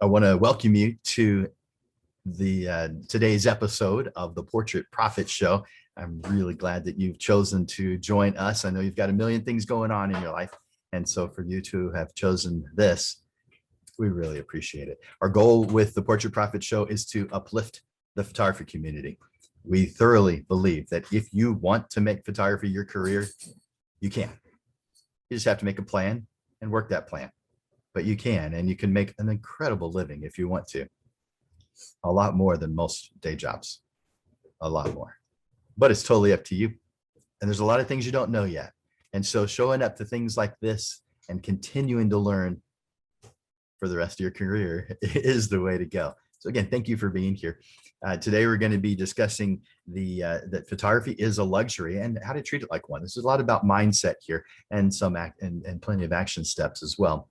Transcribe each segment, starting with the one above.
I want to welcome you to the today's episode of the Portrait Profit Show. I'm really glad that you've chosen to join us. I know you've got a million things going on in your life, and so for you to have chosen this, we really appreciate it. Our goal with the Portrait Profit Show is to uplift the photography community. We thoroughly believe that if you want to make photography your career, you can. You just have to make a plan and work that plan. But you can, and you can make an incredible living if you want to. A lot more than most day jobs, a lot more. But it's totally up to you. And there's a lot of things you don't know yet. And so showing up to things like this and continuing to learn for the rest of your career is the way to go. So again, thank you for being here. Today, we're going to be discussing that photography is a luxury and how to treat it like one. This is a lot about mindset here and and plenty of action steps as well.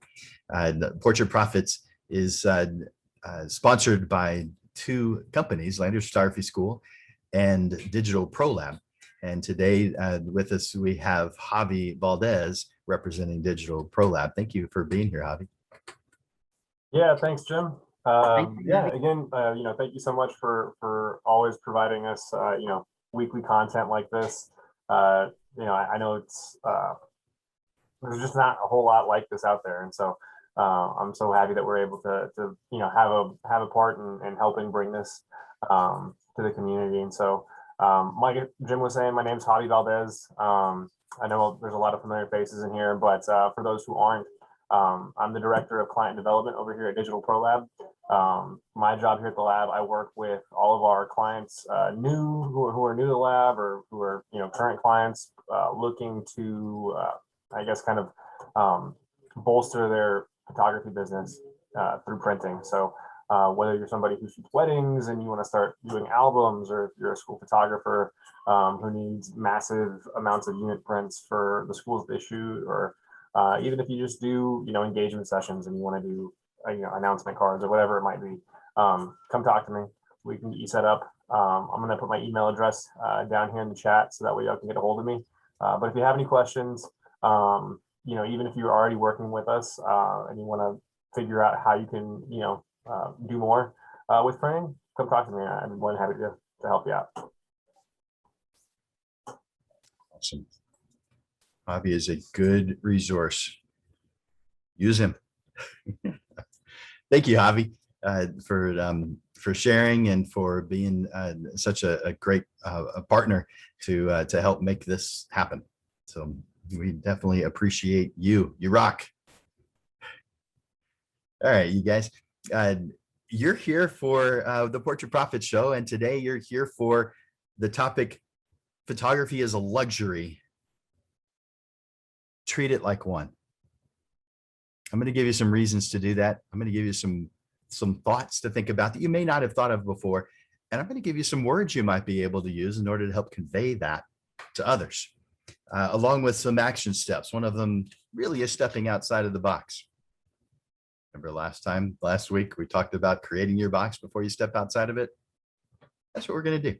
Portrait Profits is sponsored by two companies, Landers Photography School and Digital Pro Lab. And today with us, we have Javi Valdez representing Digital Pro Lab. Thank you for being here, Javi. Yeah, thanks, Jim. Yeah, again, thank you so much for always providing us, weekly content like this. I know there's just not a whole lot like this out there, and so I'm so happy that we're able to have a part in helping bring this to the community. And so, like Jim was saying, my name's Javi Valdez. I know there's a lot of familiar faces in here, but for those who aren't, I'm the director of client development over here at Digital Pro Lab. My job here at the lab, I work with all of our clients who are new to the lab, or who are current clients looking to kind of bolster their photography business through printing. So whether you're somebody who shoots weddings and you want to start doing albums, or if you're a school photographer who needs massive amounts of unit prints for the schools they shoot, or even if you just do engagement sessions and you want to do announcement cards or whatever it might be, come talk to me. We can get you set up. I'm going to put my email address down here in the chat, so that way y'all can get a hold of me. But if you have any questions, even if you're already working with us and you want to figure out how you can do more with printing, come talk to me. I'm more than happy to help you out. Awesome. Javi is a good resource. Use him. Thank you, Javi, for sharing and for being such a great partner to help make this happen. So we definitely appreciate you. You rock. All right, you guys. You're here for the Portrait Profit Show, and today you're here for the topic: photography is a luxury. Treat it like one. I'm going to give you some reasons to do that. I'm going to give you some thoughts to think about that you may not have thought of before. And I'm going to give you some words you might be able to use in order to help convey that to others, along with some action steps. One of them really is stepping outside of the box. Remember last week, we talked about creating your box before you step outside of it? That's what we're going to do,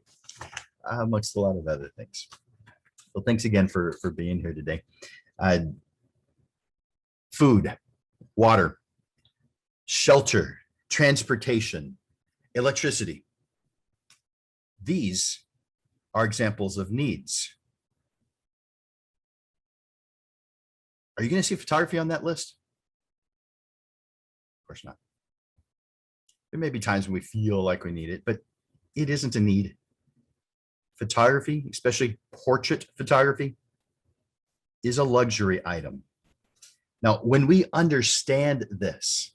amongst a lot of other things. Well, thanks again for being here today. Food, water, shelter, transportation, electricity. These are examples of needs. Are you going to see photography on that list? Of course not. There may be times when we feel like we need it, but it isn't a need. Photography, especially portrait photography, is a luxury item. Now, when we understand this,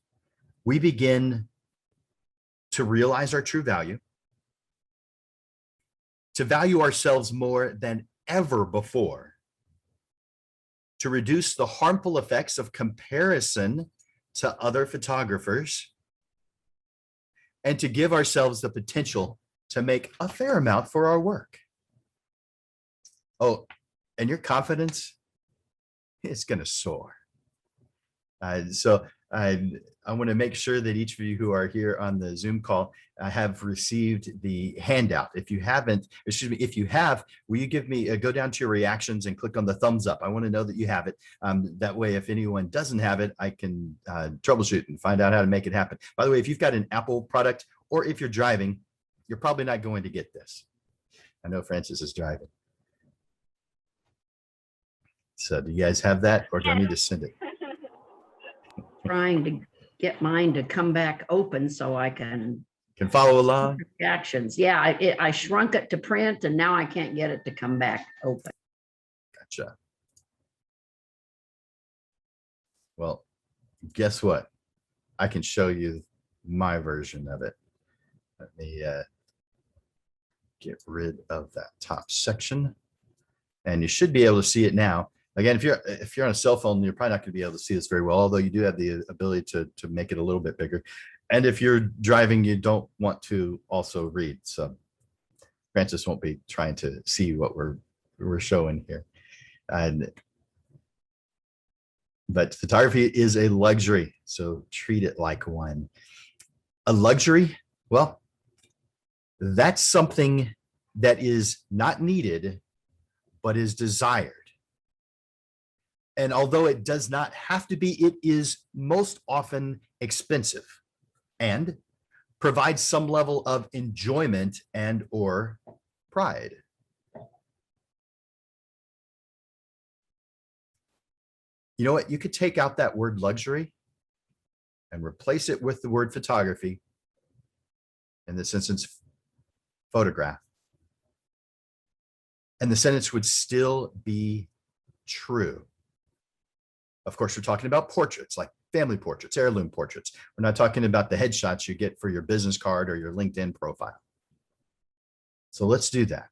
we begin to realize our true value, to value ourselves more than ever before, to reduce the harmful effects of comparison to other photographers, and to give ourselves the potential to make a fair amount for our work. Oh, and your confidence is going to soar. So I want to make sure that each of you who are here on the Zoom call have received the handout. If you haven't, excuse me, if you have, will you give me, go down to your reactions and click on the thumbs up. I want to know that you have it. That way, if anyone doesn't have it, I can troubleshoot and find out how to make it happen. By the way, if you've got an Apple product or if you're driving, you're probably not going to get this. I know Francis is driving. So do you guys have that, or do I need to send it? Trying to get mine to come back open so I can Follow along? actions. Yeah, I shrunk it to print and now I can't get it to come back open. Gotcha. Well, guess what? I can show you my version of it. Let me get rid of that top section. And you should be able to see it now. Again, if you're on a cell phone, you're probably not going to be able to see this very well, although you do have the ability to make it a little bit bigger. And if you're driving, you don't want to also read. So Francis won't be trying to see what we're showing here. But photography is a luxury, so treat it like one. A luxury, well, that's something that is not needed, but is desired. And although it does not have to be, it is most often expensive and provides some level of enjoyment and or pride. You know what? You could take out that word luxury and replace it with the word photography. In this instance, photograph. And the sentence would still be true. Of course, we're talking about portraits, like family portraits, heirloom portraits. We're not talking about the headshots you get for your business card or your LinkedIn profile. So let's do that.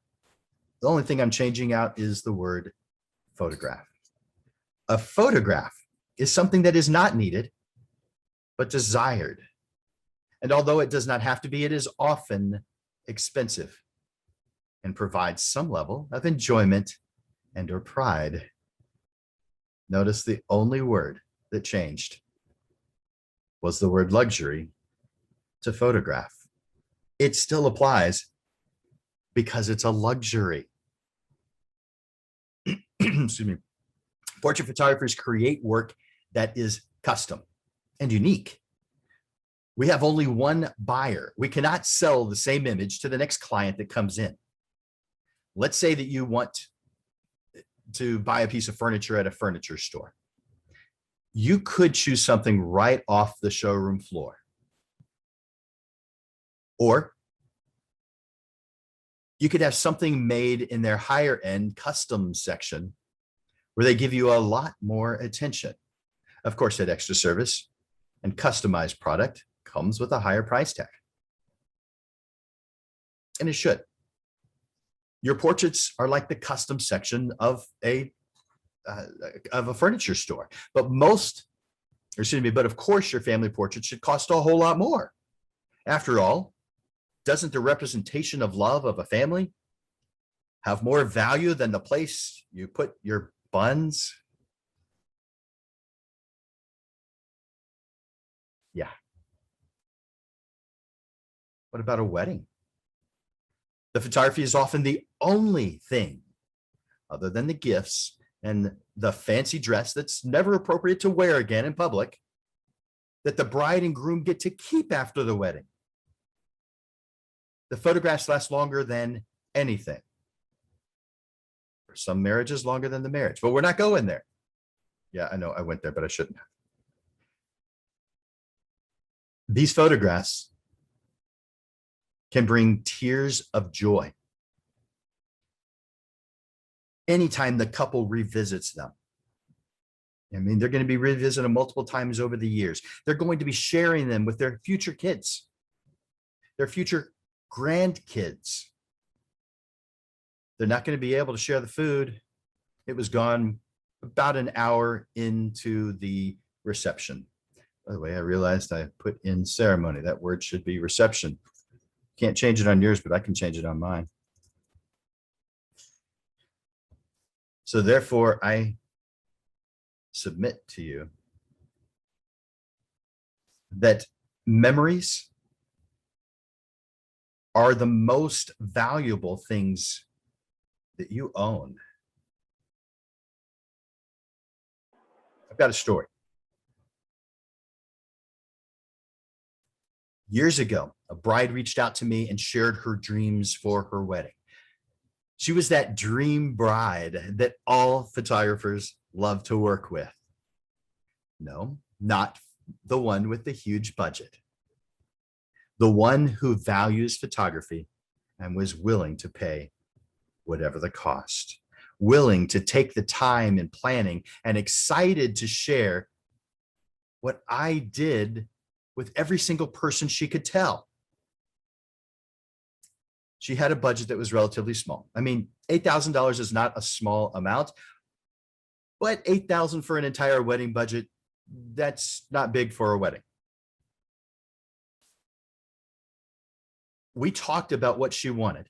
The only thing I'm changing out is the word photograph. A photograph is something that is not needed, but desired. And although it does not have to be, it is often expensive and provides some level of enjoyment and or pride. Notice the only word that changed was the word luxury to photograph. It still applies because it's a luxury. Excuse me. Portrait photographers create work that is custom and unique. We have only one buyer. We cannot sell the same image to the next client that comes in. Let's say that you want to buy a piece of furniture at a furniture store. You could choose something right off the showroom floor. Or you could have something made in their higher end custom section where they give you a lot more attention. Of course, that extra service and customized product comes with a higher price tag. And it should. Your portraits are like the custom section of a furniture store, but of course your family portrait should cost a whole lot more. After all, doesn't the representation of love of a family have more value than the place you put your buns? Yeah. What about a wedding? The photography is often the only thing other than the gifts and the fancy dress that's never appropriate to wear again in public that the bride and groom get to keep after the wedding. The photographs last longer than anything. For some marriages, longer than the marriage, but we're not going there. Yeah, I know I went there, but I shouldn't have. These photographs can bring tears of joy anytime the couple revisits them. I mean, they're going to be revisited multiple times over the years. They're going to be sharing them with their future kids, their future grandkids. They're not going to be able to share the food. It was gone about an hour into the reception. By the way, I realized I put in ceremony. That word should be reception. Can't change it on yours, but I can change it on mine. So therefore, I submit to you that memories are the most valuable things that you own. I've got a story. Years ago, a bride reached out to me and shared her dreams for her wedding. She was that dream bride that all photographers love to work with. No, not the one with the huge budget. The one who values photography and was willing to pay whatever the cost, willing to take the time in planning and excited to share what I did with every single person she could tell. She had a budget that was relatively small. I mean, $8,000 is not a small amount, but $8,000 for an entire wedding budget, that's not big for a wedding. We talked about what she wanted,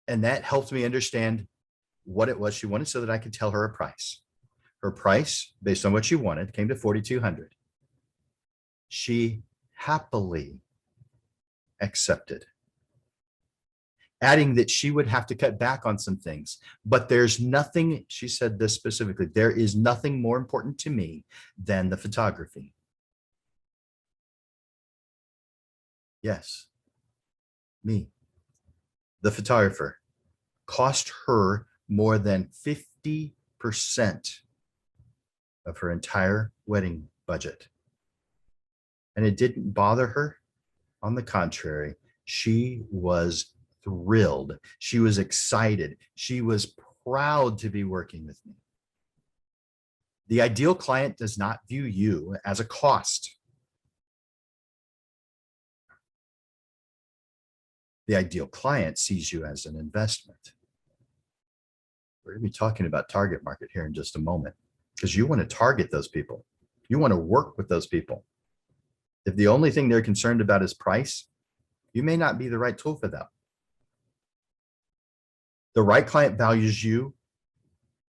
and that helped me understand what it was she wanted so that I could tell her a price. Her price, based on what she wanted, came to $4,200. She happily accepted, adding that she would have to cut back on some things. But there's nothing, she said this specifically, there is nothing more important to me than the photography. Yes, me, the photographer, cost her more than 50% of her entire wedding budget. And it didn't bother her. On the contrary, she was thrilled. She was excited. She was proud to be working with me. The ideal client does not view you as a cost. The ideal client sees you as an investment. We're going to be talking about target market here in just a moment, because you want to target those people. You want to work with those people. If the only thing they're concerned about is price, you may not be the right tool for them. The right client values you,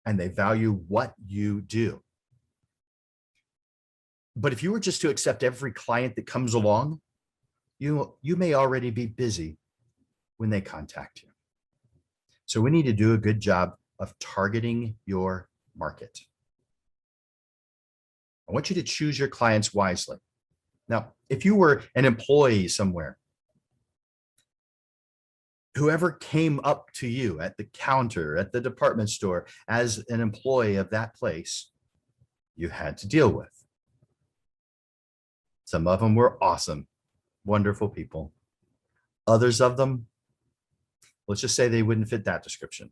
and they value what you do. But if you were just to accept every client that comes along, you may already be busy when they contact you. So we need to do a good job of targeting your market. I want you to choose your clients wisely. Now, if you were an employee somewhere, whoever came up to you at the counter, at the department store, as an employee of that place, you had to deal with. Some of them were awesome, wonderful people. Others of them, let's just say they wouldn't fit that description.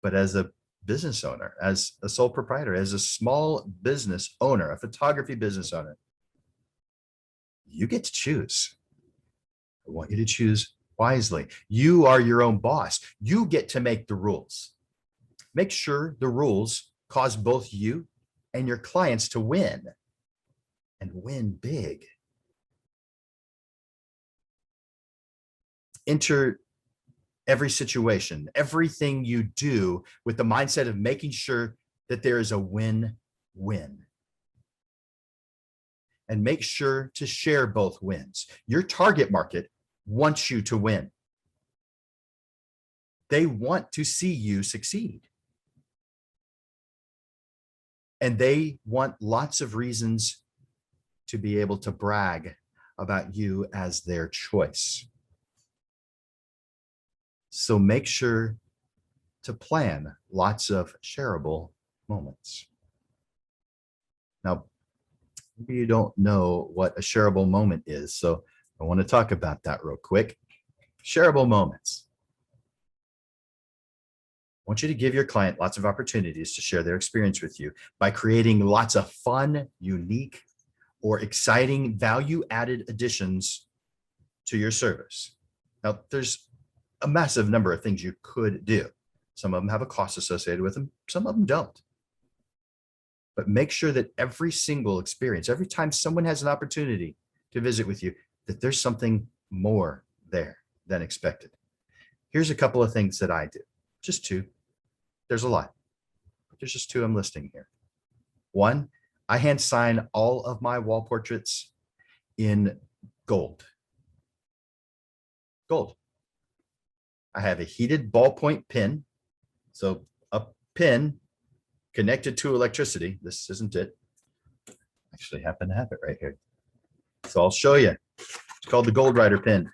But as a business owner, as a sole proprietor, as a small business owner, a photography business owner, you get to choose. I want you to choose wisely. You are your own boss. You get to make the rules. Make sure the rules cause both you and your clients to win, and win big. Enter every situation, everything you do with the mindset of making sure that there is a win-win. And make sure to share both wins. Your target market wants you to win. They want to see you succeed. And they want lots of reasons to be able to brag about you as their choice. So make sure to plan lots of shareable moments. Now, maybe you don't know what a shareable moment is, so I want to talk about that real quick. Shareable moments. I want you to give your client lots of opportunities to share their experience with you by creating lots of fun, unique, or exciting value-added additions to your service. Now, there's a massive number of things you could do. Some of them have a cost associated with them. Some of them don't. But make sure that every single experience, every time someone has an opportunity to visit with you, that there's something more there than expected. Here's a couple of things that I do. Just two. There's a lot, but there's just two I'm listing here. One, I hand sign all of my wall portraits in gold. Gold. I have a heated ballpoint pen. So a pen connected to electricity. This isn't it. Actually happen to have it right here. So I'll show you. It's called the Gold Rider pen.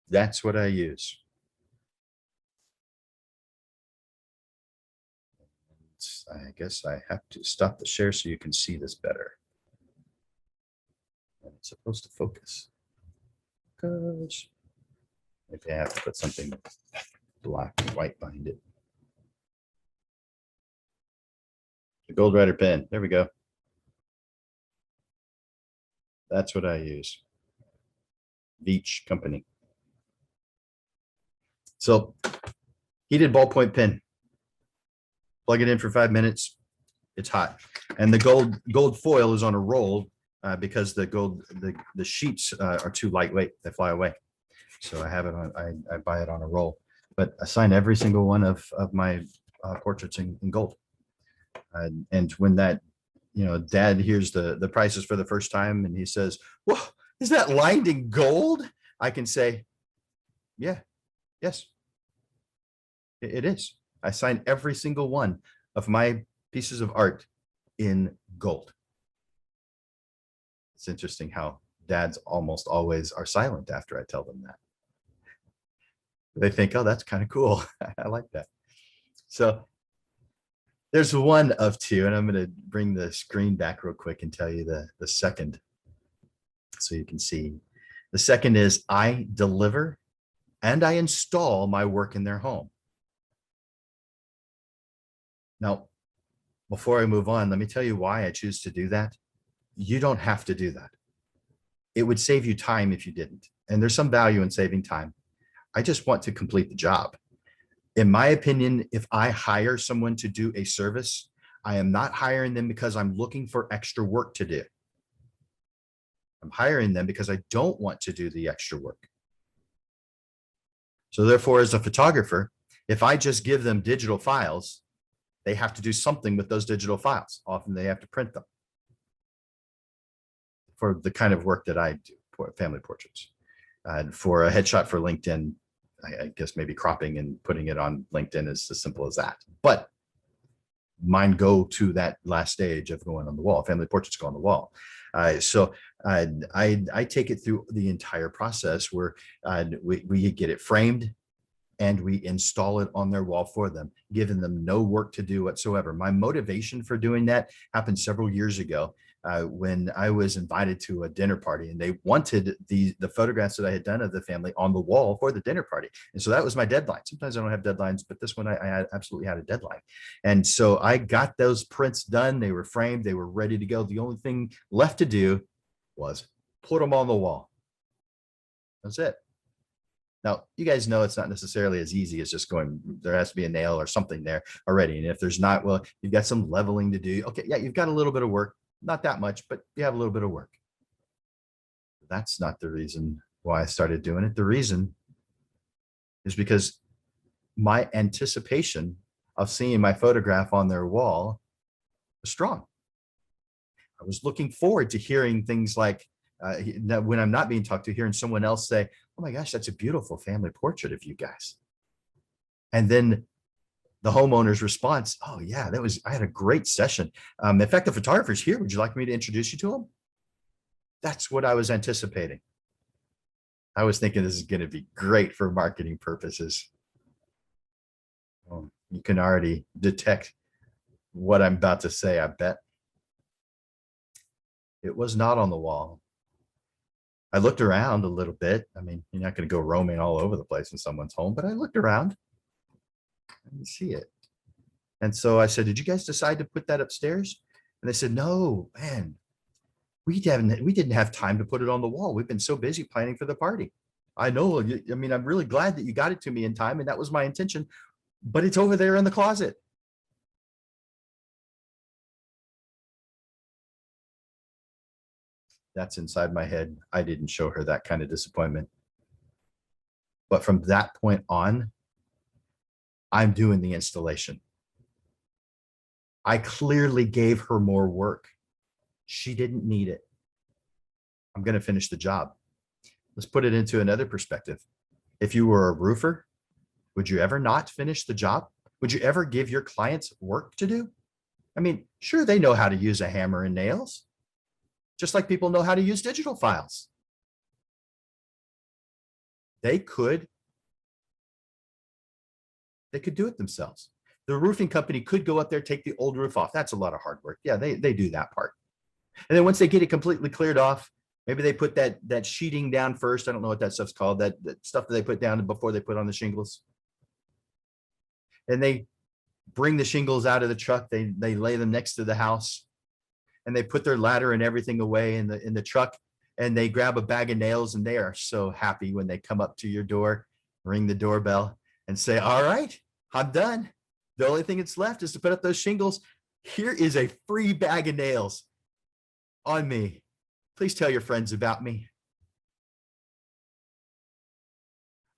That's what I use. I guess I have to stop the share so you can see this better. And it's supposed to focus. Gosh. Maybe I have to put something black and white behind it. The Gold Rider pen. There we go. That's what I use. Veitch Company. So heated ballpoint pen. Plug it in for 5 minutes. It's hot. And the gold foil is on a roll because the sheets are too lightweight. They fly away. So I have it on, I buy it on a roll. But I sign every single one of my portraits in gold. And when that, dad hears the prices for the first time and he says, "Whoa, is that lined in gold?" I can say, "Yeah, yes, it is." I sign every single one of my pieces of art in gold. It's interesting how dads almost always are silent after I tell them that. They think, "Oh, that's kind of cool." I like that. So there's one of two, and I'm going to bring the screen back real quick and tell you the second so you can see. The second is I deliver and I install my work in their home. Now, before I move on, let me tell you why I choose to do that. You don't have to do that. It would save you time if you didn't. And there's some value in saving time. I just want to complete the job. In my opinion, if I hire someone to do a service, I am not hiring them because I'm looking for extra work to do. I'm hiring them because I don't want to do the extra work. So therefore, as a photographer, if I just give them digital files, they have to do something with those digital files. Often they have to print them for the kind of work that I do, for family portraits. For a headshot for LinkedIn, I guess maybe cropping and putting it on LinkedIn is as simple as that. But mine go to that last stage of going on the wall. Family portraits go on the wall. So I take it through the entire process where we get it framed and we install it on their wall for them, giving them no work to do whatsoever. My motivation for doing that happened several years ago when I was invited to a dinner party, and they wanted the photographs that I had done of the family on the wall for the dinner party. And so that was my deadline. Sometimes I don't have deadlines, but this one I absolutely had a deadline. And so I got those prints done. They were framed. They were ready to go. The only thing left to do was put them on the wall. That's it. Now, you guys know it's not necessarily as easy as just going, there has to be a nail or something there already. And if there's not, well, you've got some leveling to do. Okay, yeah, you've got a little bit of work, not that much, but you have a little bit of work. That's not the reason why I started doing it. The reason is because my anticipation of seeing my photograph on their wall was strong. I was looking forward to hearing things like, when I'm not being talked to, hearing someone else say, "Oh my gosh, that's a beautiful family portrait of you guys." And then the homeowner's response, "Oh yeah, I had a great session. In fact, the photographer's here. Would you like me to introduce you to him?" That's what I was anticipating. I was thinking this is going to be great for marketing purposes. You can already detect what I'm about to say, I bet. It was not on the wall. I looked around a little bit. I mean, you're not going to go roaming all over the place in someone's home, but I looked around. I didn't see it. And so I said, "Did you guys decide to put that upstairs?" And they said, "No, man, we didn't have time to put it on the wall. We've been so busy planning for the party." I know. I mean, I'm really glad that you got it to me in time, and that was my intention, but it's over there in the closet. That's inside my head. I didn't show her that kind of disappointment. But from that point on, I'm doing the installation. I clearly gave her more work. She didn't need it. I'm going to finish the job. Let's put it into another perspective. If you were a roofer, would you ever not finish the job? Would you ever give your clients work to do? I mean, sure, they know how to use a hammer and nails, just like people know how to use digital files. They could do it themselves. The roofing company could go up there, take the old roof off. That's a lot of hard work. Yeah, they do that part. And then once they get it completely cleared off, maybe they put that sheeting down first. I don't know what that stuff's called, that stuff that they put down before they put on the shingles. And they bring the shingles out of the truck. They lay them next to the house, and they put their ladder and everything away in the truck, and they grab a bag of nails, and they are so happy when they come up to your door, ring the doorbell, and say, all right, I'm done. The only thing that's left is to put up those shingles. Here is a free bag of nails on me. Please tell your friends about me.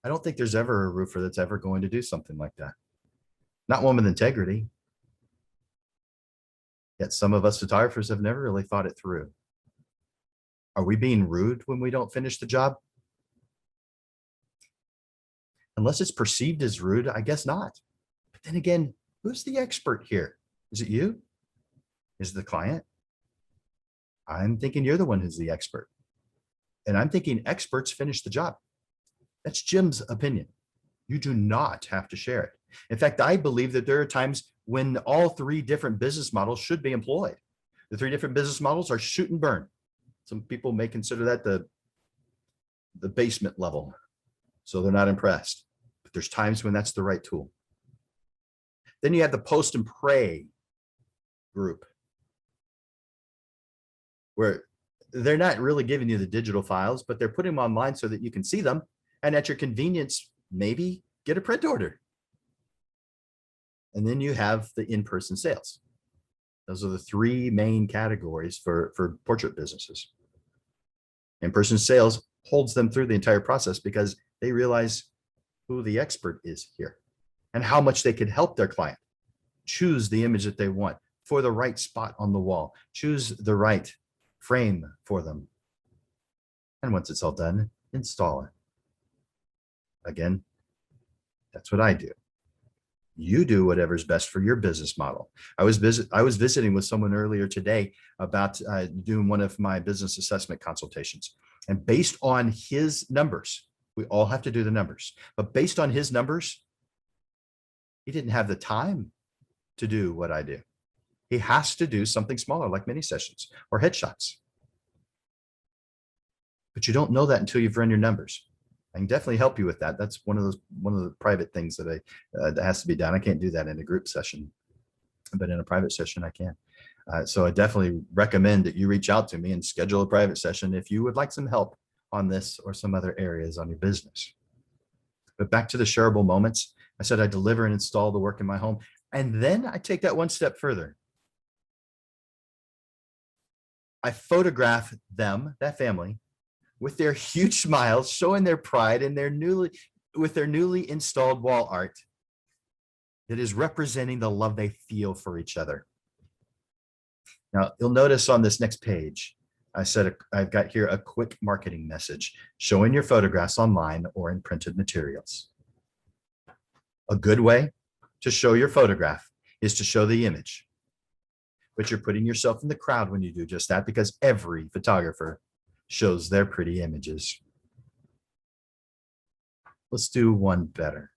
I don't think there's ever a roofer that's ever going to do something like that. Not one with integrity. Yet some of us photographers have never really thought it through. Are we being rude when we don't finish the job? Unless it's perceived as rude, I guess not. But then again, who's the expert here? Is it you? Is it the client? I'm thinking you're the one who's the expert. And I'm thinking experts finish the job. That's Jim's opinion. You do not have to share it. In fact, I believe that there are times when all three different business models should be employed. The three different business models are shoot and burn. Some people may consider that the basement level, so they're not impressed. But there's times when that's the right tool. Then you have the post and pray group, where they're not really giving you the digital files, but they're putting them online so that you can see them. And at your convenience, maybe get a print order. And then you have the in-person sales. Those are the three main categories for portrait businesses. In-person sales holds them through the entire process because they realize who the expert is here and how much they could help their client choose the image that they want for the right spot on the wall, choose the right frame for them. And once it's all done, install it. Again, that's what I do. You do whatever's best for your business model. I was visiting with someone earlier today about doing one of my business assessment consultations. And based on his numbers, we all have to do the numbers, but based on his numbers, he didn't have the time to do what I do. He has to do something smaller like mini sessions or headshots. But you don't know that until you've run your numbers. I can definitely help you with that. That's one of the private things that that has to be done. I can't do that in a group session, but in a private session I can. So I definitely recommend that you reach out to me and schedule a private session if you would like some help on this or some other areas on your business. But back to the shareable moments. I said I deliver and install the work in my home. And then I take that one step further. I photograph them, that family, with their huge smiles, showing their pride in their newly installed wall art that is representing the love they feel for each other. Now, you'll notice on this next page, I said I've got here a quick marketing message showing your photographs online or in printed materials. A good way to show your photograph is to show the image. But you're putting yourself in the crowd when you do just that, because every photographer shows their pretty images. Let's do one better.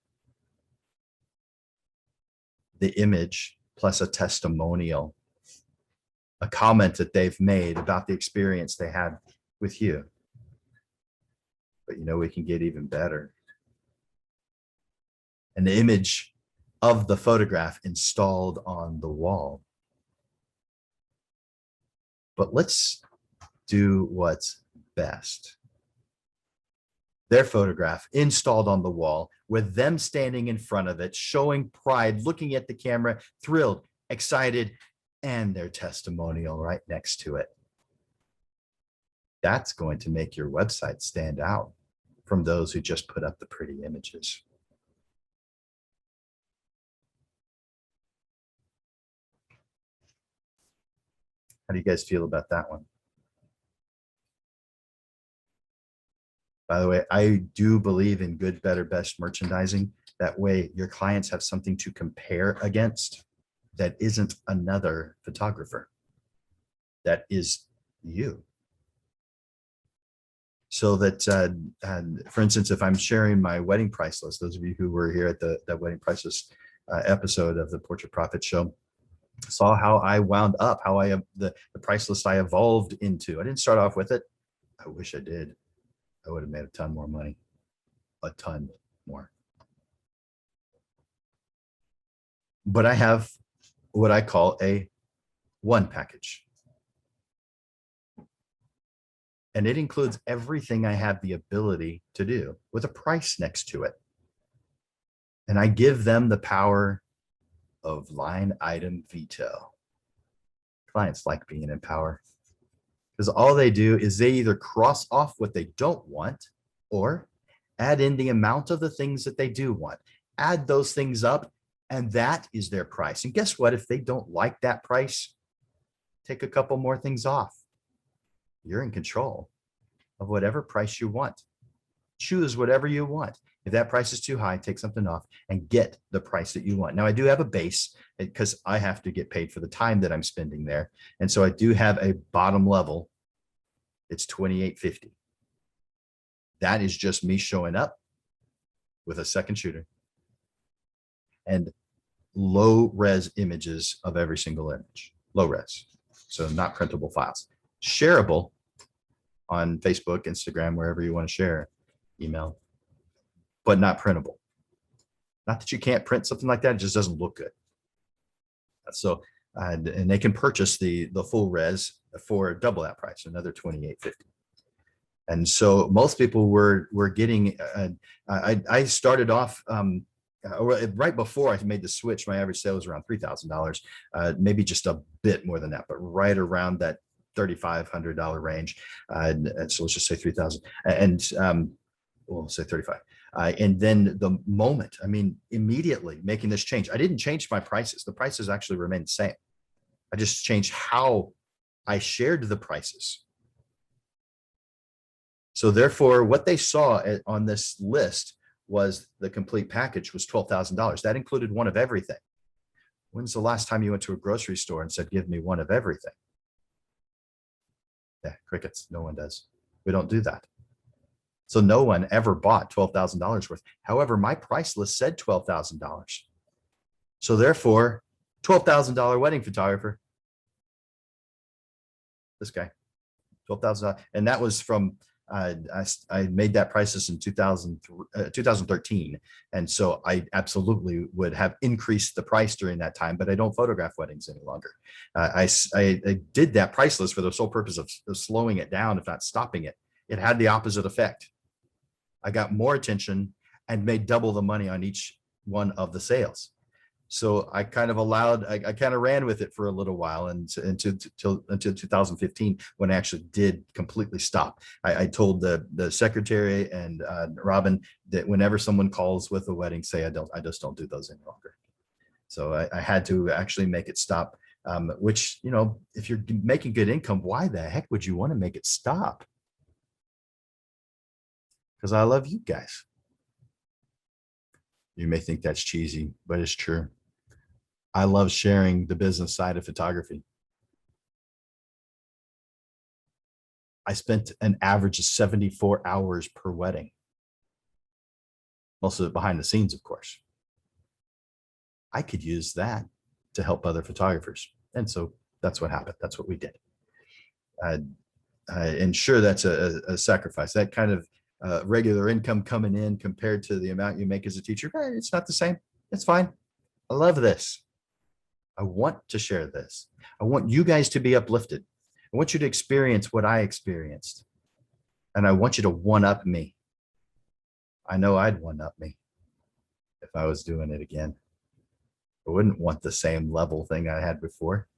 The image plus a testimonial, a comment that they've made about the experience they had with you. But you know, we can get even better. An image of the photograph installed on the wall. But let's do what's best. Their photograph installed on the wall with them standing in front of it, showing pride, looking at the camera, thrilled, excited, and their testimonial right next to it. That's going to make your website stand out from those who just put up the pretty images. How do you guys feel about that one? By the way, I do believe in good, better, best merchandising. That way your clients have something to compare against that isn't another photographer. That is you. So that, for instance, if I'm sharing my wedding price list, those of you who were here at the wedding price list episode of the Portrait Profit Show, saw how I wound up, how the price list I evolved into. I didn't start off with it. I wish I did. I would have made a ton more money, a ton more. But I have what I call a one package. And it includes everything I have the ability to do with a price next to it. And I give them the power of line item veto. Clients like being in power because all they do is they either cross off what they don't want or add in the amount of the things that they do want. Add those things up, and that is their price. And guess what? If they don't like that price, take a couple more things off. You're in control of whatever price you want. Choose whatever you want. If that price is too high, take something off and get the price that you want. Now, I do have a base because I have to get paid for the time that I'm spending there. And so I do have a bottom level. It's $28.50. That is just me showing up with a second shooter and low res images of every single image. Low res. So not printable files. Shareable on Facebook, Instagram, wherever you want to share, email, but not printable. Not that you can't print something like that, it just doesn't look good. So, and they can purchase the full res for double that price, another $28.50. And so most people were getting, I started off, right before I made the switch, my average sale was around $3,000, maybe just a bit more than that, but right around that $3,500 range. And so let's just say 3,000 and we'll say 35. And then the moment, I mean, immediately making this change, I didn't change my prices. The prices actually remained the same. I just changed how I shared the prices. So therefore, what they saw on this list was the complete package was $12,000. That included one of everything. When's the last time you went to a grocery store and said, give me one of everything? Yeah, crickets. No one does. We don't do that. So no one ever bought $12,000 worth. However, my price list said $12,000. So therefore, $12,000 wedding photographer. This guy, $12,000. And that was from, I made that price list in 2013. And so I absolutely would have increased the price during that time, but I don't photograph weddings any longer. I did that price list for the sole purpose of slowing it down, if not stopping it. It had the opposite effect. I got more attention and made double the money on each one of the sales. So I kind of I kind of ran with it for a little while until 2015 when I actually did completely stop. I told the secretary and Robin that whenever someone calls with a wedding, say I just don't do those any longer. So I had to actually make it stop, which, you know, if you're making good income, why the heck would you want to make it stop? Because I love you guys. You may think that's cheesy, but it's true. I love sharing the business side of photography. I spent an average of 74 hours per wedding. Most of it behind the scenes, of course. I could use that to help other photographers. And so that's what happened. That's what we did. And sure, that's a sacrifice. That kind of regular income coming in compared to the amount you make as a teacher, it's not the same. It's fine. I love this. I want to share this. I want you guys to be uplifted. I want you to experience what I experienced. And I want you to one-up me. I know I'd one-up me if I was doing it again. I wouldn't want the same level thing I had before.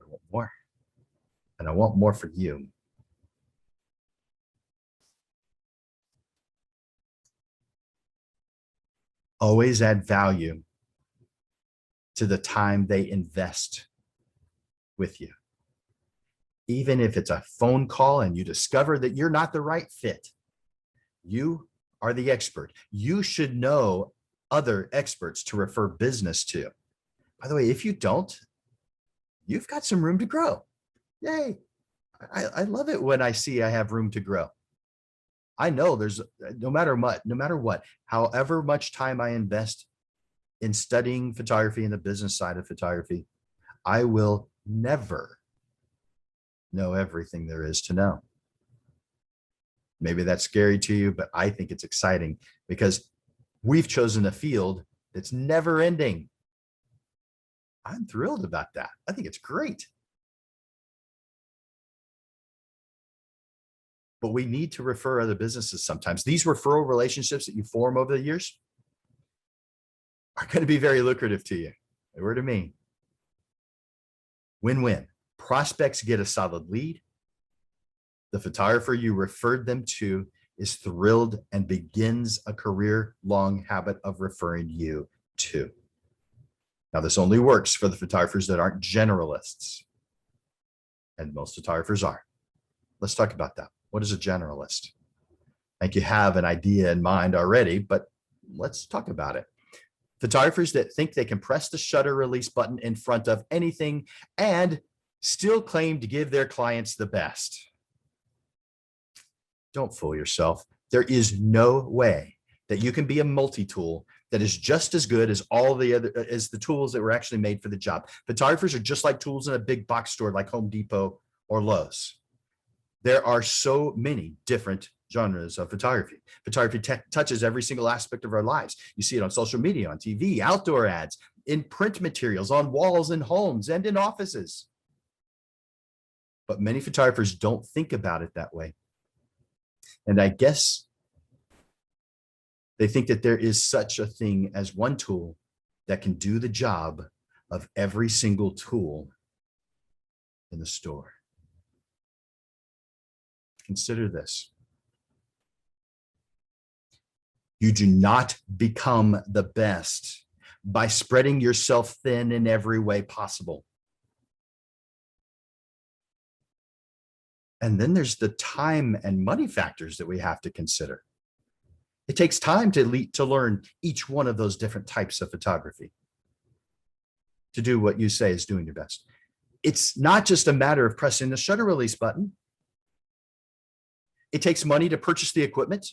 I want more. And I want more for you. Always add value to the time they invest with you. even if it's a phone call and you discover that you're not the right fit, you are the expert. You should know other experts to refer business to. By the way, if you don't, you've got some room to grow. Yay. I love it when I see I have room to grow. I know there's no matter what, however much time I invest in studying photography and the business side of photography, I will never know everything there is to know. Maybe that's scary to you, but I think it's exciting because we've chosen a field that's never ending. I'm thrilled about that. I think it's great. But we need to refer other businesses sometimes. These referral relationships that you form over the years are going to be very lucrative to you. They were to me. Win-win. Prospects get a solid lead. The photographer you referred them to is thrilled and begins a career-long habit of referring you to. Now, this only works for the photographers that aren't generalists, and most photographers are. Let's talk about that. What is a generalist? I think you have an idea in mind already, but let's talk about it. Photographers that think they can press the shutter release button in front of anything and still claim to give their clients the best. Don't fool yourself. There is no way that you can be a multi-tool that is just as good as all the other as the tools that were actually made for the job. Photographers are just like tools in a big box store like Home Depot or Lowe's. There are so many different genres of photography. Photography touches every single aspect of our lives. You see it on social media, on TV, outdoor ads, in print materials, on walls in homes and in offices. But many photographers don't think about it that way. And I guess they think that there is such a thing as one tool that can do the job of every single tool in the store. Consider this. You do not become the best by spreading yourself thin in every way possible. And then there's the time and money factors that we have to consider. It takes time to learn each one of those different types of photography, to do what you say is doing your best. It's not just a matter of pressing the shutter release button. It takes money to purchase the equipment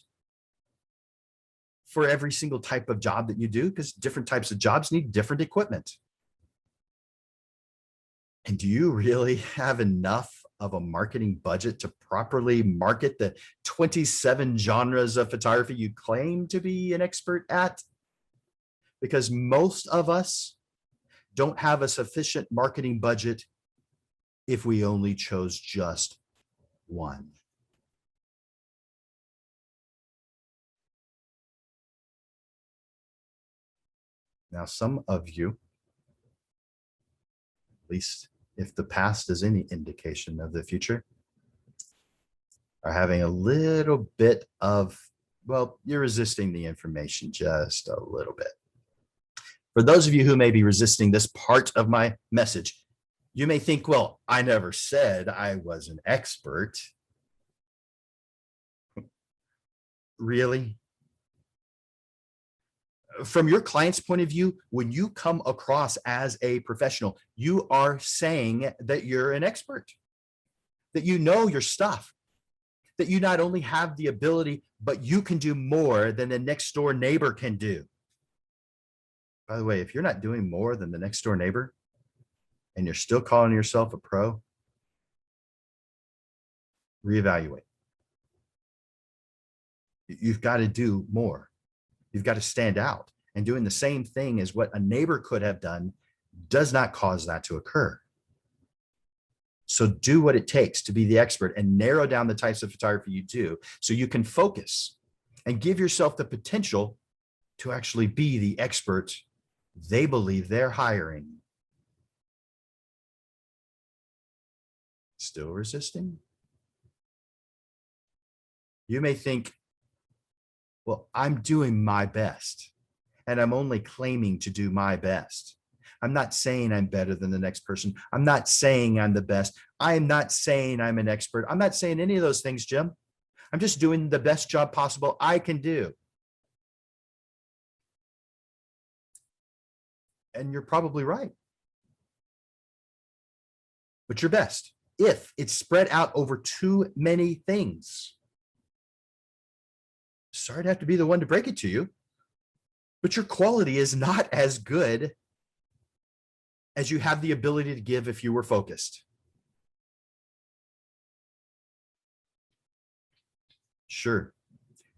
for every single type of job that you do, because different types of jobs need different equipment. And do you really have enough of a marketing budget to properly market the 27 genres of photography you claim to be an expert at? Because most of us don't have a sufficient marketing budget if we only chose just one. Now, some of you, at least if the past is any indication of the future, are having a little bit of, well, you're resisting the information just a little bit. For those of you who may be resisting this part of my message, you may think, well, I never said I was an expert. Really? From your client's point of view, when you come across as a professional, you are saying that you're an expert, that you know your stuff, that you not only have the ability, but you can do more than the next door neighbor can do. By the way, if you're not doing more than the next door neighbor and you're still calling yourself a pro, reevaluate. You've got to do more. You've got to stand out, and doing the same thing as what a neighbor could have done does not cause that to occur. So do what it takes to be the expert and narrow down the types of photography you do so you can focus and give yourself the potential to actually be the expert they believe they're hiring. Still resisting? You may think, well, I'm doing my best, and I'm only claiming to do my best. I'm not saying I'm better than the next person. I'm not saying I'm the best. I'm not saying I'm an expert. I'm not saying any of those things, Jim. I'm just doing the best job possible I can do. And you're probably right. But you're best if it's spread out over too many things. Sorry to have to be the one to break it to you, but your quality is not as good as you have the ability to give if you were focused. Sure,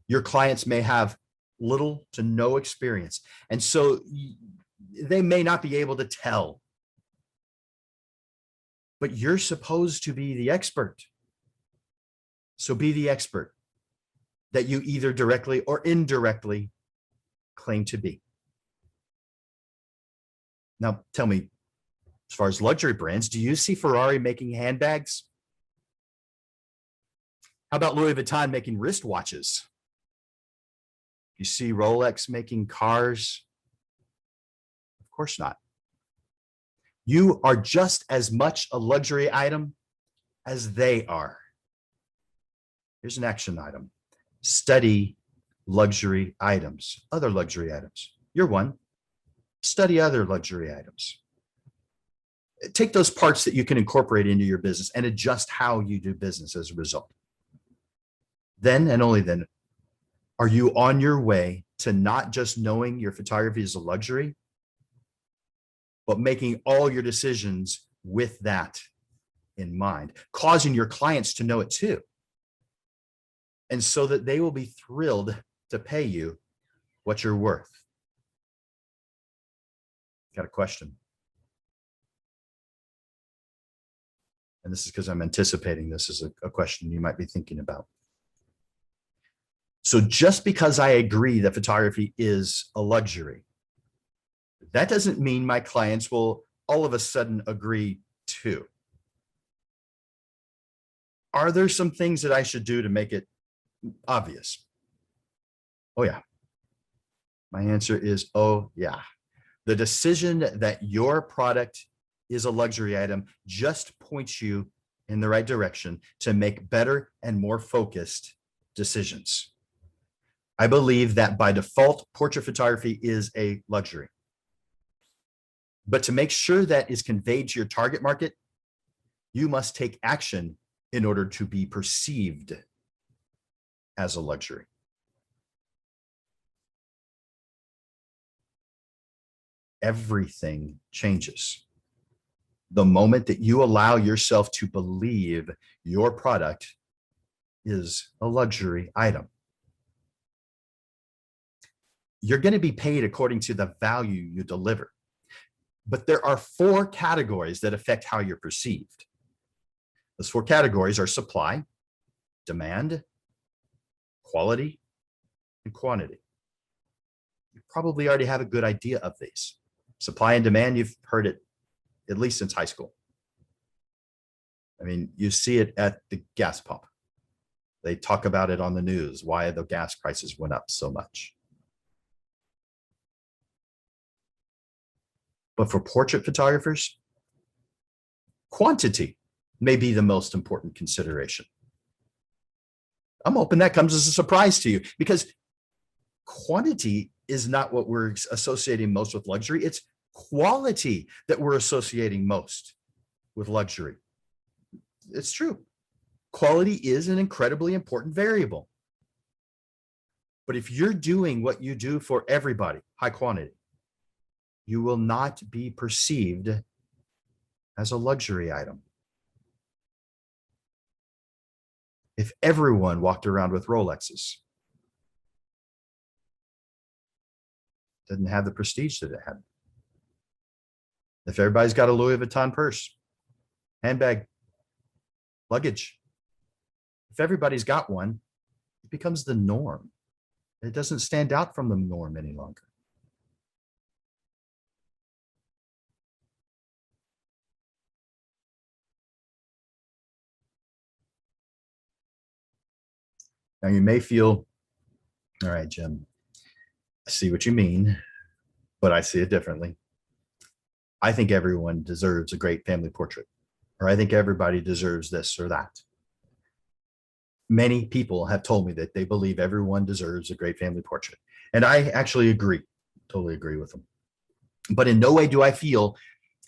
your clients may have little to no experience, and so they may not be able to tell. But you're supposed to be the expert. So be the expert that you either directly or indirectly claim to be. Now, tell me, as far as luxury brands, do you see Ferrari making handbags? How about Louis Vuitton making wristwatches? You see Rolex making cars? Of course not. You are just as much a luxury item as they are. Here's an action item. Study luxury items, other luxury items. You're one. Study other luxury items. Take those parts that you can incorporate into your business and adjust how you do business as a result. Then and only then are you on your way to not just knowing your photography is a luxury, but making all your decisions with that in mind, causing your clients to know it too. And so that they will be thrilled to pay you what you're worth. Got a question? And this is because I'm anticipating this is a question you might be thinking about. So just because I agree that photography is a luxury, that doesn't mean my clients will all of a sudden agree too. Are there some things that I should do to make it obvious? Oh yeah. My answer is, oh yeah. The decision that your product is a luxury item just points you in the right direction to make better and more focused decisions. I believe that by default, portrait photography is a luxury. But to make sure that is conveyed to your target market, you must take action in order to be perceived as a luxury. Everything changes the moment that you allow yourself to believe your product is a luxury item. You're going to be paid according to the value you deliver. But there are 4 categories that affect how you're perceived. Those 4 categories are supply, demand, quality, and quantity. You probably already have a good idea of these. Supply and demand, you've heard it at least since high school. I mean, you see it at the gas pump. They talk about it on the news, why the gas prices went up so much. But for portrait photographers, quantity may be the most important consideration. I'm hoping that comes as a surprise to you, because quantity is not what we're associating most with luxury. It's quality that we're associating most with luxury. It's true. Quality is an incredibly important variable. But if you're doing what you do for everybody, high quantity, you will not be perceived as a luxury item. If everyone walked around with Rolexes, it didn't have the prestige that it had. If everybody's got a Louis Vuitton purse, handbag, luggage, if everybody's got one, it becomes the norm. It doesn't stand out from the norm any longer. Now you may feel, all right, Jim, I see what you mean, but I see it differently. I think everyone deserves a great family portrait, or I think everybody deserves this or that. Many people have told me that they believe everyone deserves a great family portrait. And I actually agree, totally agree with them. But in no way do I feel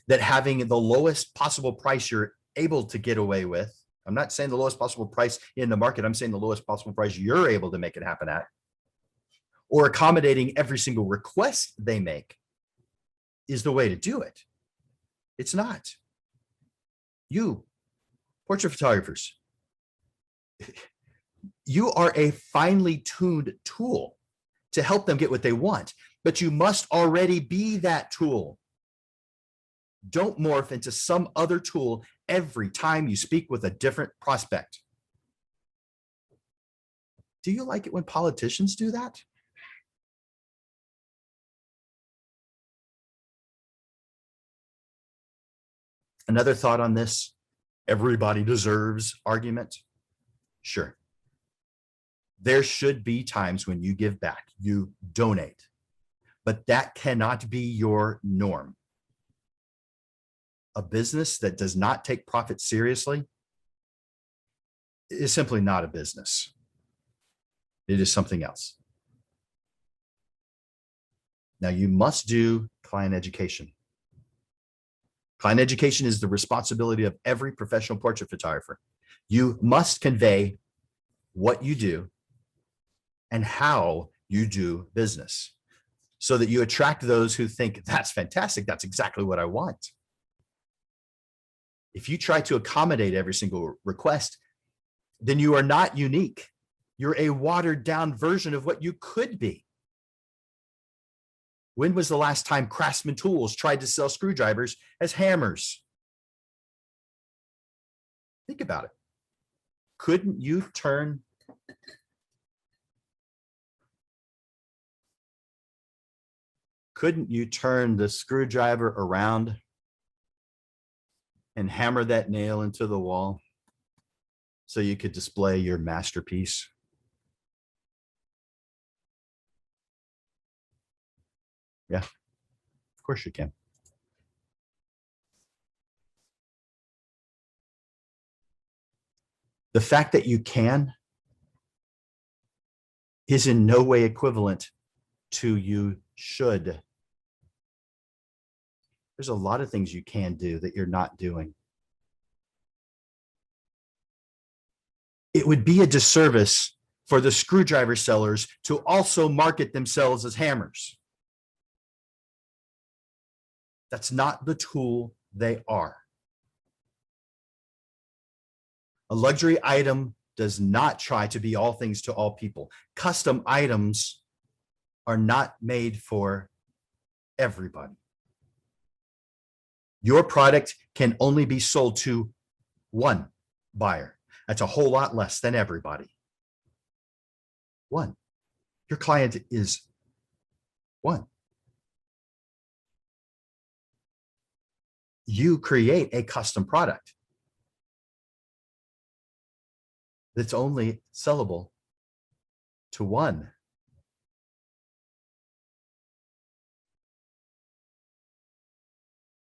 that having the lowest possible price you're able to get away with, I'm not saying the lowest possible price in the market, I'm saying the lowest possible price you're able to make it happen at, or accommodating every single request they make is the way to do it. It's not. You, portrait photographers, you are a finely tuned tool to help them get what they want, but you must already be that tool. Don't morph into some other tool every time you speak with a different prospect. Do you like it when politicians do that? Another thought on this, everybody deserves argument. Sure. There should be times when you give back, you donate, but that cannot be your norm. A business that does not take profit seriously is simply not a business. It is something else. Now, you must do client education. Client education is the responsibility of every professional portrait photographer. You must convey what you do and how you do business so that you attract those who think that's fantastic. That's exactly what I want. If you try to accommodate every single request, then you are not unique. You're a watered down version of what you could be. When was the last time Craftsman Tools tried to sell screwdrivers as hammers? Think about it. Couldn't you turn the screwdriver around and hammer that nail into the wall so you could display your masterpiece? Yeah, of course you can. The fact that you can is in no way equivalent to you should. There's a lot of things you can do that you're not doing. It would be a disservice for the screwdriver sellers to also market themselves as hammers. That's not the tool they are. A luxury item does not try to be all things to all people. Custom items are not made for everybody. Your product can only be sold to one buyer. That's a whole lot less than everybody. One. Your client is one. You create a custom product that's only sellable to one.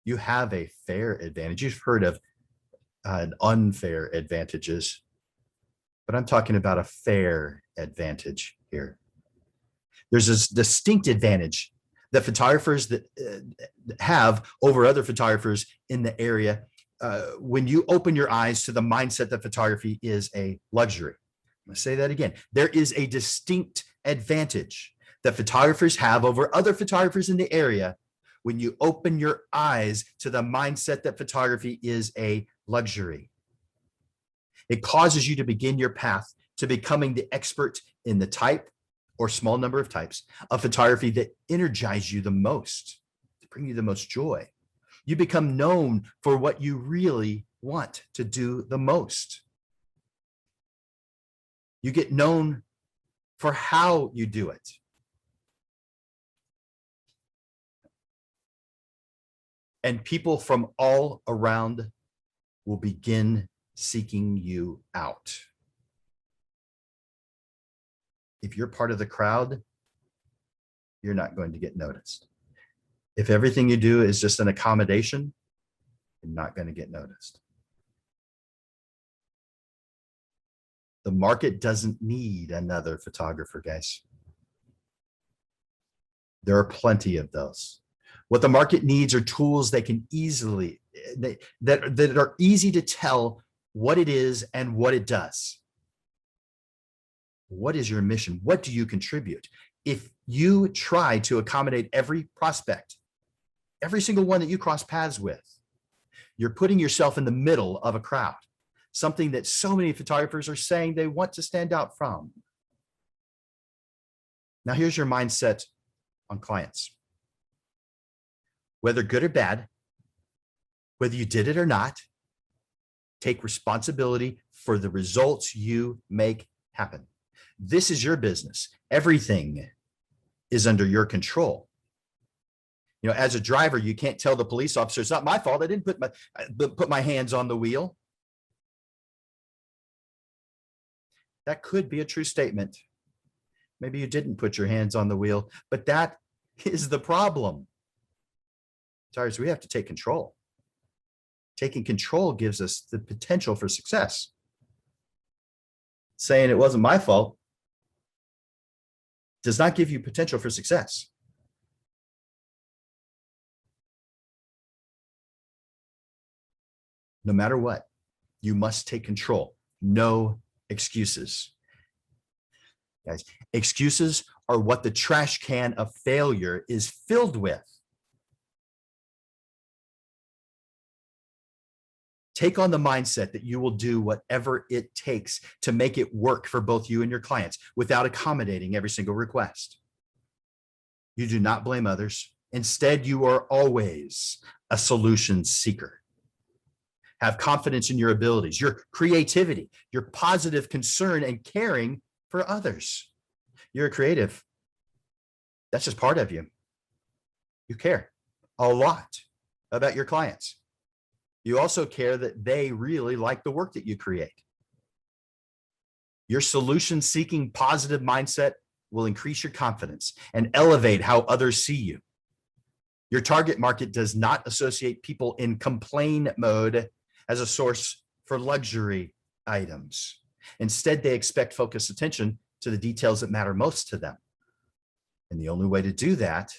You have a fair advantage. You've heard of unfair advantages, but I'm talking about a fair advantage here. There's a distinct advantage that photographers that have over other photographers in the area when you open your eyes to the mindset that photography is a luxury. I'm going to say that again. There is a distinct advantage that photographers have over other photographers in the area when you open your eyes to the mindset that photography is a luxury. It causes you to begin your path to becoming the expert in the type or small number of types of photography that energize you the most, to bring you the most joy. You become known for what you really want to do the most. You get known for how you do it. And people from all around will begin seeking you out. If you're part of the crowd, you're not going to get noticed. If everything you do is just an accommodation, you're not going to get noticed. The market doesn't need another photographer, guys. There are plenty of those. What the market needs are tools that can easily, that are easy to tell what it is and what it does. What is your mission? What do you contribute? If you try to accommodate every prospect, every single one that you cross paths with, you're putting yourself in the middle of a crowd, something that so many photographers are saying they want to stand out from. Now, here's your mindset on clients. Whether good or bad, whether you did it or not, take responsibility for the results you make happen. This is your business. Everything is under your control. You know, as a driver, you can't tell the police officer, it's not my fault. I didn't put my hands on the wheel. That could be a true statement. Maybe you didn't put your hands on the wheel, but that is the problem. Sorry, so we have to take control. Taking control gives us the potential for success. Saying it wasn't my fault does not give you potential for success. No matter what, you must take control. No excuses. Guys, excuses are what the trash can of failure is filled with. Take on the mindset that you will do whatever it takes to make it work for both you and your clients without accommodating every single request. You do not blame others. Instead, you are always a solution seeker. Have confidence in your abilities, your creativity, your positive concern and caring for others. You're a creative. That's just part of you. You care a lot about your clients. You also care that they really like the work that you create. Your solution-seeking positive mindset will increase your confidence and elevate how others see you. Your target market does not associate people in complain mode as a source for luxury items. Instead, they expect focused attention to the details that matter most to them. And the only way to do that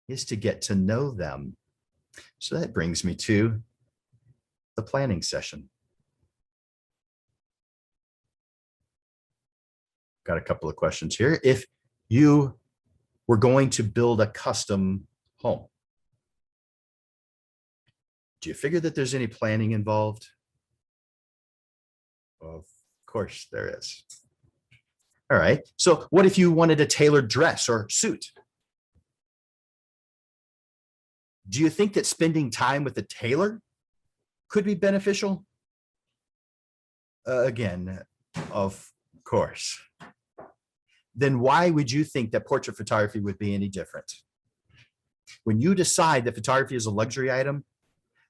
is to get to know them. So that brings me to the planning session. Got a couple of questions here. If you were going to build a custom home, do you figure that there's any planning involved? Of course there is. All right. So what if you wanted a tailored dress or suit? Do you think that spending time with a tailor could be beneficial? Again, of course. Then why would you think that portrait photography would be any different? When you decide that photography is a luxury item,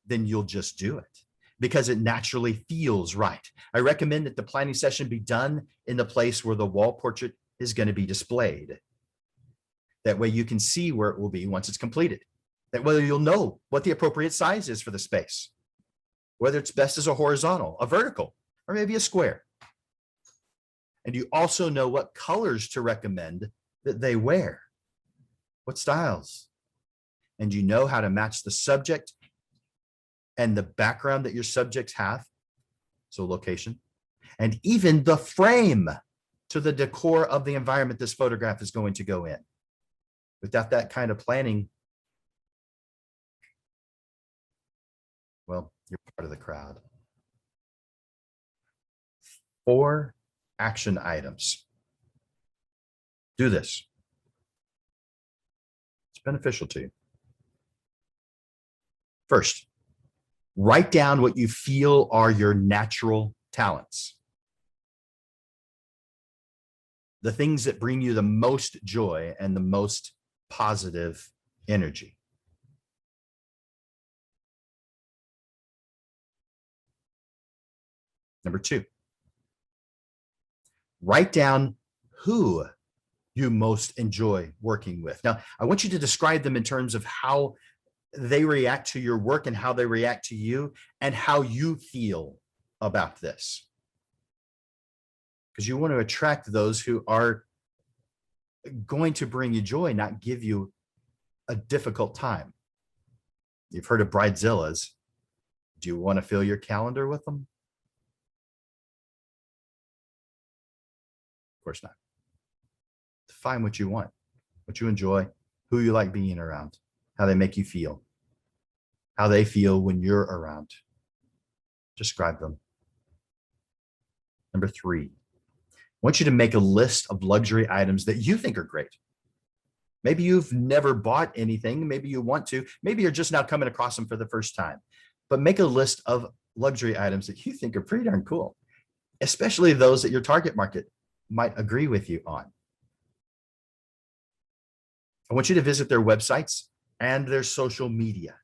then you'll just do it because it naturally feels right. I recommend that the planning session be done in the place where the wall portrait is going to be displayed. That way you can see where it will be once it's completed. That way you'll know what the appropriate size is for the space, whether it's best as a horizontal, a vertical, or maybe a square. And you also know what colors to recommend that they wear, what styles. And you know how to match the subject and the background that your subjects have, so location, and even the frame to the decor of the environment this photograph is going to go in. Without that kind of planning, well, you're part of the crowd. 4 action items. Do this. It's beneficial to you. First, write down what you feel are your natural talents. The things that bring you the most joy and the most positive energy. Number 2, write down who you most enjoy working with. Now, I want you to describe them in terms of how they react to your work and how they react to you and how you feel about this. Because you want to attract those who are going to bring you joy, not give you a difficult time. You've heard of bridezillas. Do you want to fill your calendar with them? Of course not. Define what you want, what you enjoy, who you like being around, how they make you feel, how they feel when you're around. Describe them. Number 3, I want you to make a list of luxury items that you think are great. Maybe you've never bought anything. Maybe you want to. Maybe you're just now coming across them for the first time. But make a list of luxury items that you think are pretty darn cool, especially those that your target market might agree with you on. I want you to visit their websites and their social media.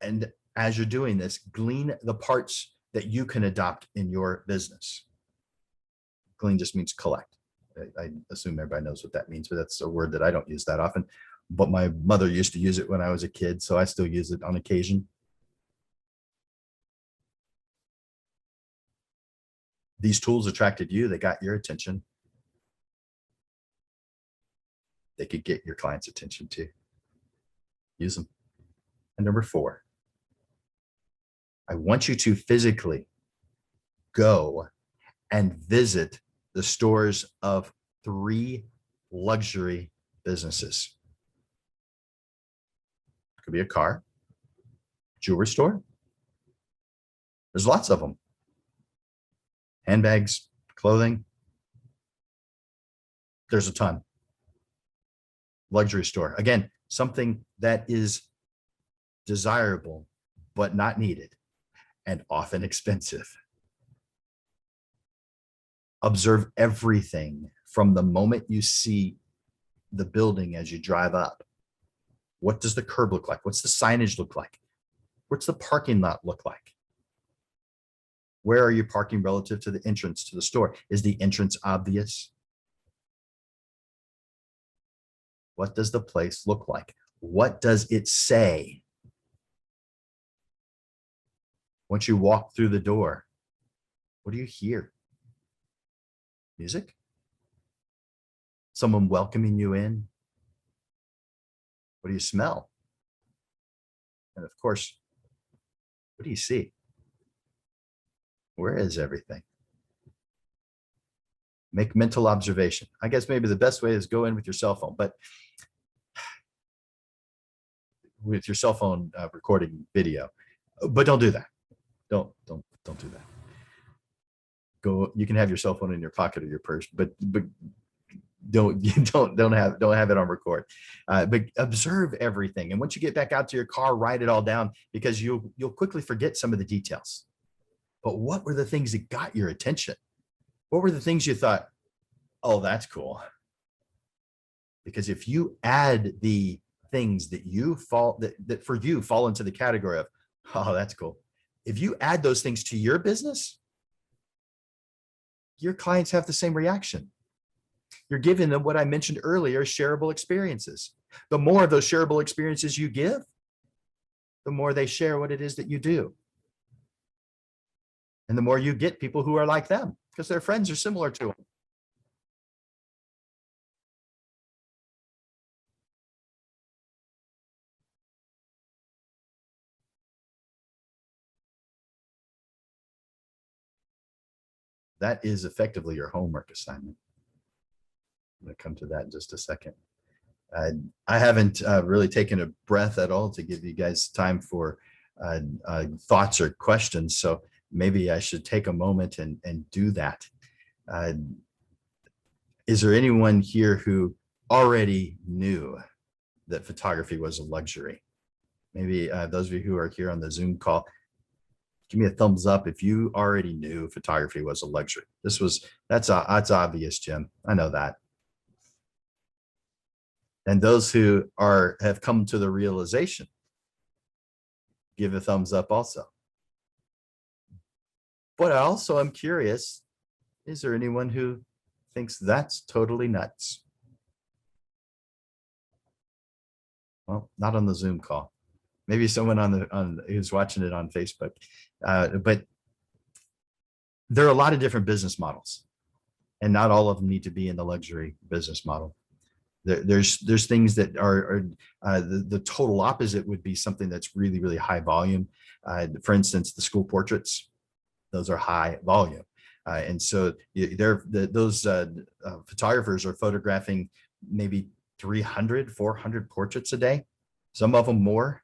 And as you're doing this, glean the parts that you can adopt in your business. Glean just means collect. I assume everybody knows what that means, but that's a word that I don't use that often. But my mother used to use it when I was a kid, so I still use it on occasion. These tools attracted you, they got your attention. They could get your client's attention too. Use them. And number 4, I want you to physically go and visit the stores of 3 luxury businesses. It could be a car, jewelry store. There's lots of them. Handbags, clothing. There's a ton. Luxury store. Again, something that is desirable, but not needed, and often expensive. Observe everything from the moment you see the building as you drive up. What does the curb look like? What's the signage look like? What's the parking lot look like? Where are you parking relative to the entrance to the store? Is the entrance obvious? What does the place look like? What does it say? Once you walk through the door, what do you hear? Music? Someone welcoming you in? What do you smell? And of course, what do you see? Where is everything? Make mental observation. I guess maybe the best way is go in with your cell phone, but with your cell phone recording video, but don't do that. Don't do that. Go. You can have your cell phone in your pocket or your purse, but don't have it on record. But observe everything, and once you get back out to your car, write it all down, because you'll quickly forget some of the details. But what were the things that got your attention? What were the things you thought, oh, that's cool? Because if you add the things that that for you fall into the category of, oh, that's cool. If you add those things to your business, your clients have the same reaction. You're giving them what I mentioned earlier, shareable experiences. The more of those shareable experiences you give, the more they share what it is that you do. And the more you get people who are like them, because their friends are similar to them. That is effectively your homework assignment. I'm going to come to that in just a second. I haven't really taken a breath at all to give you guys time for thoughts or questions. So maybe I should take a moment and do that. Is there anyone here who already knew that photography was a luxury? Maybe those of you who are here on the Zoom call, give me a thumbs up if you already knew photography was a luxury. That's obvious, Jim. I know that. And those who have come to the realization, give a thumbs up also. But I also am curious, is there anyone who thinks that's totally nuts. Well, not on the Zoom call. Maybe someone who's watching it on Facebook. But there are a lot of different business models, and not all of them need to be in the luxury business model. There's things that are the total opposite would be something that's really, really high volume. For instance, the school portraits, those are high volume. And so those photographers are photographing maybe 300, 400 portraits a day, some of them more.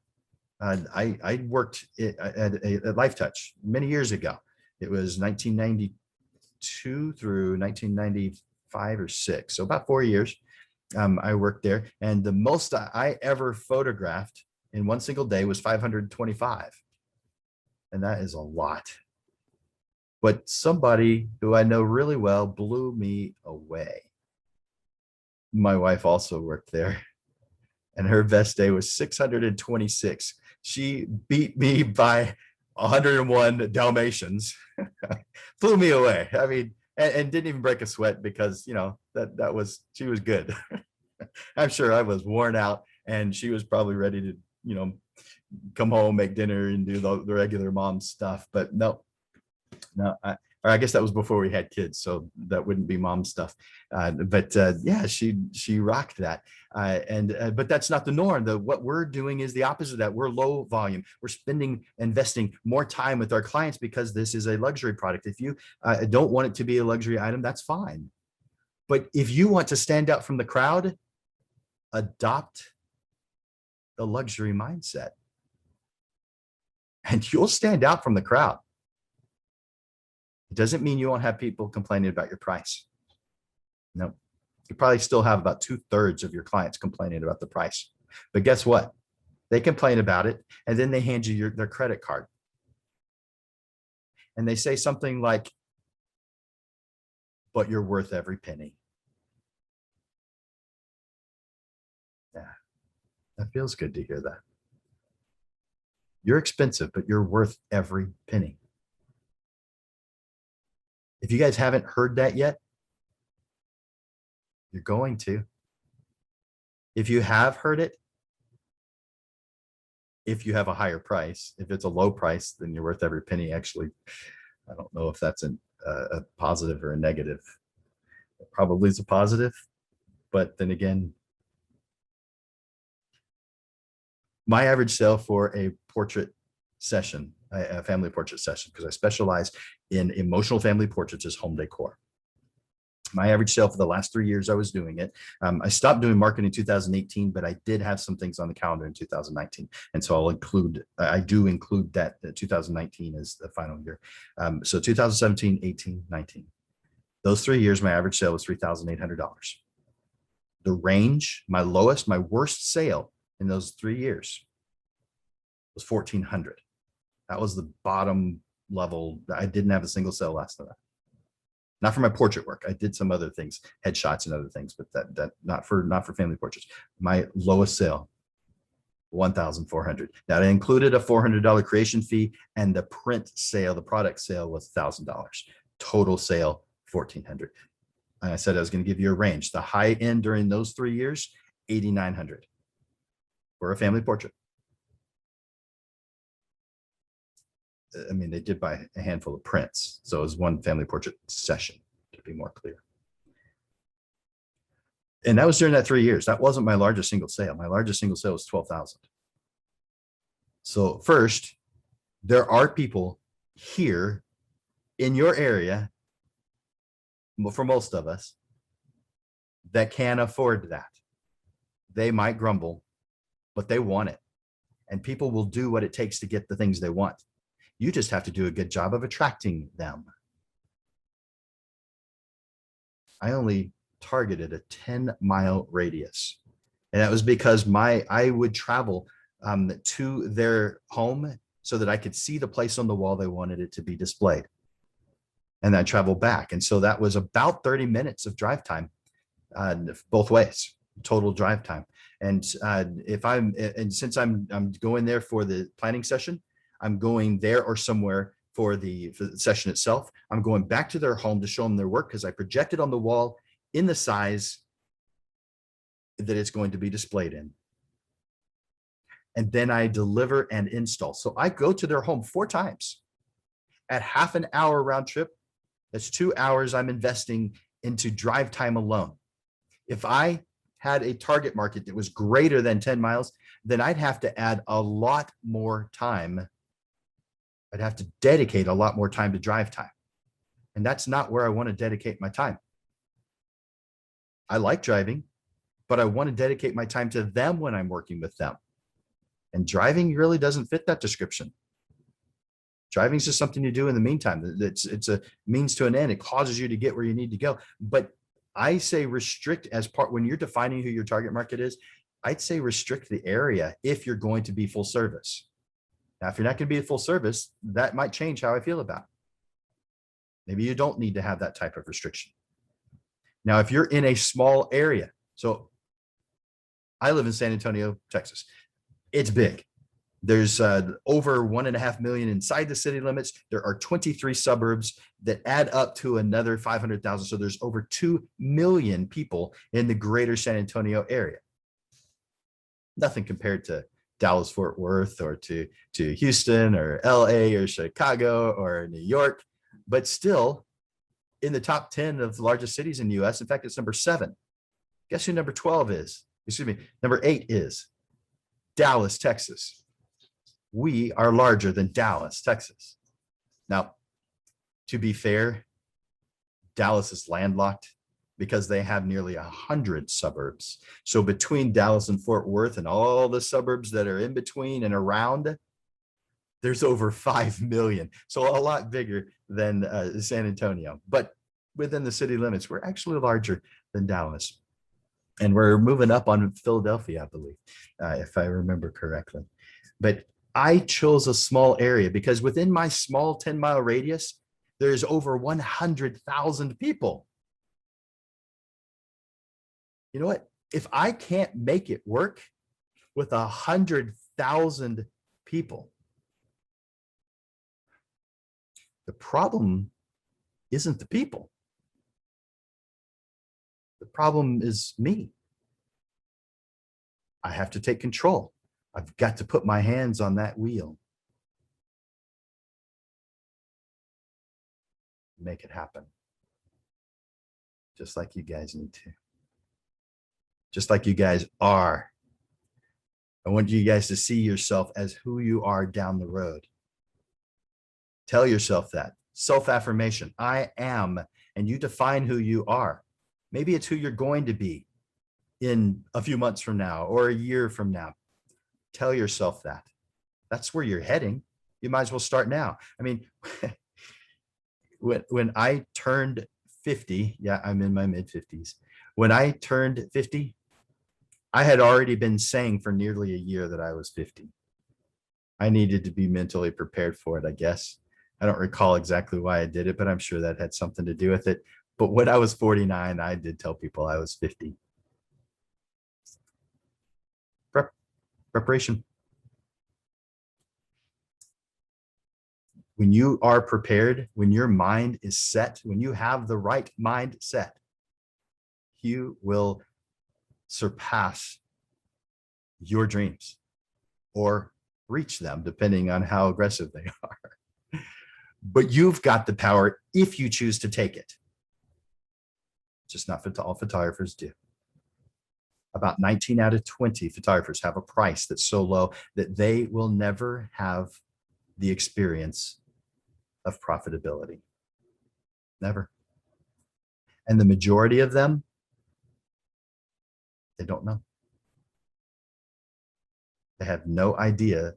I worked at Life Touch many years ago. It was 1992 through 1995 or 6, so about 4 years. I worked there, and the most I ever photographed in one single day was 525, and that is a lot. But somebody who I know really well blew me away. My wife also worked there, and her best day was 626. She beat me by 101 Dalmatians, flew me away. I mean, and didn't even break a sweat because, you know, she was good. I'm sure I was worn out, and she was probably ready to, you know, come home, make dinner, and do the regular mom stuff. But no, I guess that was before we had kids, so that wouldn't be mom stuff. But yeah, she rocked that. But that's not the norm. What we're doing is the opposite of that. We're low volume. We're investing more time with our clients because this is a luxury product. If you don't want it to be a luxury item, that's fine. But if you want to stand out from the crowd, adopt the luxury mindset, and you'll stand out from the crowd. It doesn't mean you won't have people complaining about your price. No, you probably still have about 2/3 of your clients complaining about the price. But guess what? They complain about it, and then they hand you their credit card. And they say something like, but you're worth every penny. Yeah, that feels good to hear that. You're expensive, but you're worth every penny. If you guys haven't heard that yet, you're going to. If you have heard it, if you have a higher price, if it's a low price, then you're worth every penny. Actually, I don't know if that's a positive or a negative. It probably is a positive, but then again, my average sale for a portrait session, a family portrait session, because I specialize in emotional family portraits, is home decor. My average sale for the last 3 years I was doing it. I stopped doing marketing in 2018, but I did have some things on the calendar in 2019. And so I do include that 2019 as the final year. So 2017, 18, 19. Those 3 years, my average sale was $3,800. The range, my worst sale in those 3 years was $1,400. That was the bottom level. I didn't have a single sale less than that. Not for my portrait work. I did some other things, headshots and other things, but that not for family portraits. My lowest sale, $1,400. That included a $400 creation fee, and the print sale, the product sale, was $1,000. Total sale, $1,400. And I said I was going to give you a range. The high end during those 3 years, $8,900 for a family portrait. I mean, they did buy a handful of prints, so it was one family portrait session, to be more clear. And that was during that 3 years. That wasn't my largest single sale. My largest single sale was $12,000. So first, there are people here in your area, for most of us, that can afford that. They might grumble, but they want it. And people will do what it takes to get the things they want. You just have to do a good job of attracting them. I only targeted a 10-mile radius. And that was because I would travel to their home so that I could see the place on the wall they wanted it to be displayed. And I traveled back. And so that was about 30 minutes of drive time, both ways, total drive time. And since I'm going there for the planning session, I'm going there or somewhere for the session itself. I'm going back to their home to show them their work because I projected on the wall in the size that it's going to be displayed in. And then I deliver and install. So I go to their home 4 times at half an hour round trip. That's 2 hours I'm investing into drive time alone. If I had a target market that was greater than 10 miles, then I'd have to add a lot more time. I'd have to dedicate a lot more time to drive time. And that's not where I want to dedicate my time. I like driving, but I want to dedicate my time to them when I'm working with them. And driving really doesn't fit that description. Driving is just something you do in the meantime. It's a means to an end. It causes you to get where you need to go. But I say restrict as part, when you're defining who your target market is, I'd say restrict the area if you're going to be full service. Now, if you're not going to be a full service, that might change how I feel about it. Maybe you don't need to have that type of restriction. Now, if you're in a small area, so I live in San Antonio, Texas. It's big. There's over 1.5 million inside the city limits. There are 23 suburbs that add up to another 500,000. So there's over 2 million people in the greater San Antonio area. Nothing compared to Dallas, Fort Worth, or to Houston or LA or Chicago or New York, but still in the top 10 of the largest cities in the US. In fact, it's number 7. Guess who number 12 is? Excuse me, number 8 is Dallas, Texas. We are larger than Dallas, Texas. Now, to be fair, Dallas is landlocked because they have nearly 100 suburbs. So between Dallas and Fort Worth and all the suburbs that are in between and around, there's over 5 million. So a lot bigger than San Antonio. But within the city limits, we're actually larger than Dallas. And we're moving up on Philadelphia, I believe, if I remember correctly. But I chose a small area because within my small 10-mile radius, there's over 100,000 people. You know what? If I can't make it work with 100,000 people, the problem isn't the people. The problem is me. I have to take control. I've got to put my hands on that wheel. Make it happen. Just like you guys need to. Just like you guys are. I want you guys to see yourself as who you are down the road. Tell yourself that. Self-affirmation. I am. And you define who you are. Maybe it's who you're going to be in a few months from now or a year from now. Tell yourself that. That's where you're heading. You might as well start now. I mean, when I turned 50, yeah, I'm in my mid 50s. When I turned 50, I had already been saying for nearly a year that I was 50. I needed to be mentally prepared for it, I guess. I don't recall exactly why I did it, but I'm sure that had something to do with it. But when I was 49, I did tell people I was 50. Preparation. When you are prepared, when your mind is set, when you have the right mindset, you will surpass your dreams or reach them, depending on how aggressive they are. But you've got the power if you choose to take it. Just not all photographers do. About 19 out of 20 photographers have a price that's so low that they will never have the experience of profitability. Never. And the majority of them, they don't know. They have no idea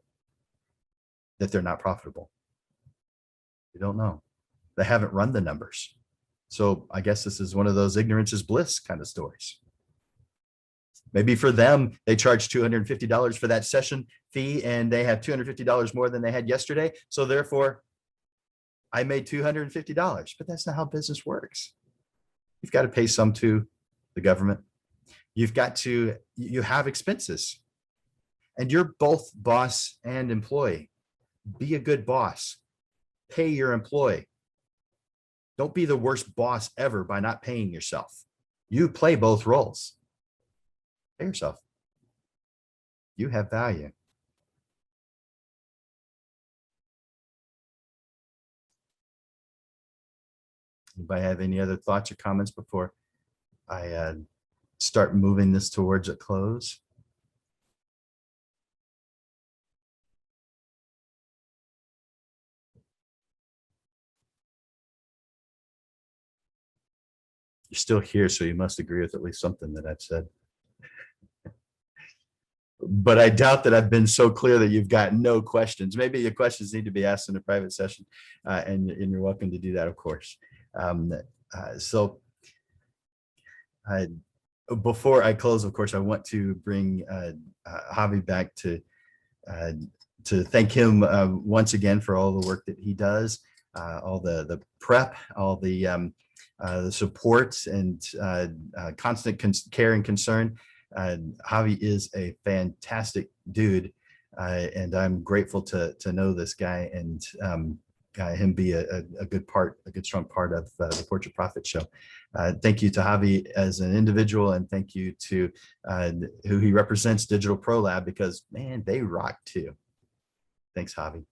that they're not profitable. They don't know. They haven't run the numbers. So I guess this is one of those ignorance is bliss kind of stories. Maybe for them, they charge $250 for that session fee and they have $250 more than they had yesterday. So therefore, I made $250, but that's not how business works. You've got to pay some to the government. You have expenses and you're both boss and employee. Be a good boss. Pay your employee. Don't be the worst boss ever by not paying yourself. You play both roles. Pay yourself. You have value. Anybody have any other thoughts or comments before I start moving this towards a close? You're still here, so you must agree with at least something that I've said. But I doubt that I've been so clear that you've got no questions. Maybe your questions need to be asked in a private session, and you're welcome to do that, of course. Before I close, of course, I want to bring Javi back to thank him once again for all the work that he does, all the prep, all the support and constant care and concern. Javi is a fantastic dude, and I'm grateful to know this guy and him be a good strong part of the Portrait Profit Show. Thank you to Javi as an individual, and thank you to who he represents, Digital Pro Lab, because man, they rock too. Thanks, Javi.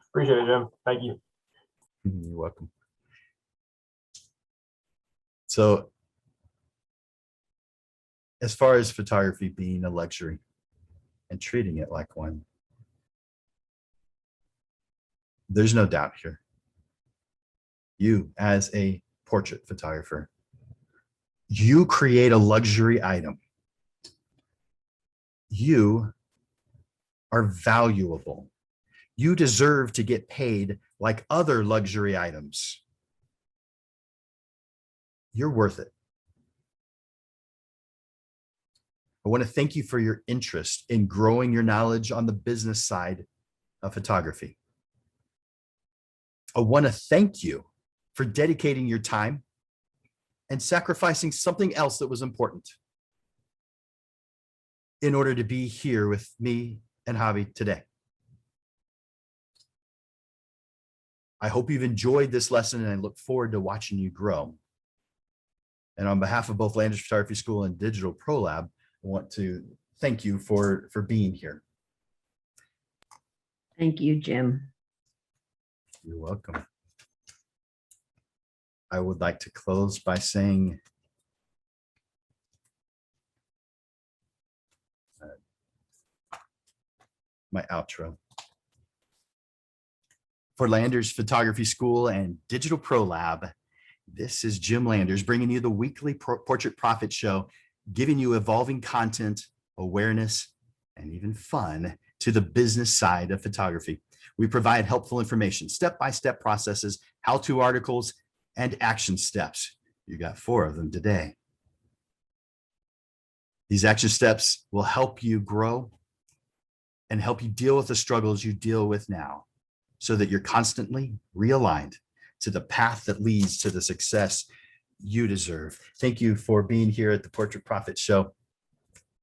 Appreciate it, Jim. Thank you. You're welcome. So, as far as photography being a luxury and treating it like one, there's no doubt here. You, as a portrait photographer, you create a luxury item. You are valuable. You deserve to get paid like other luxury items. You're worth it. I want to thank you for your interest in growing your knowledge on the business side of photography. I want to thank you for dedicating your time and sacrificing something else that was important in order to be here with me and Javi today. I hope you've enjoyed this lesson, and I look forward to watching you grow. And on behalf of both Landers Photography School and Digital Pro Lab, I want to thank you for being here. Thank you, Jim. You're welcome. I would like to close by saying my outro. For Landers Photography School and Digital Pro Lab, this is Jim Landers bringing you the weekly Portrait Profit Show, giving you evolving content, awareness, and even fun to the business side of photography. We provide helpful information, step-by-step processes, how-to articles, and action steps. You got 4 of them today. These action steps will help you grow and help you deal with the struggles you deal with now, so that you're constantly realigned to the path that leads to the success you deserve. Thank you for being here at the Portrait Profit Show.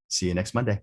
See you next Monday.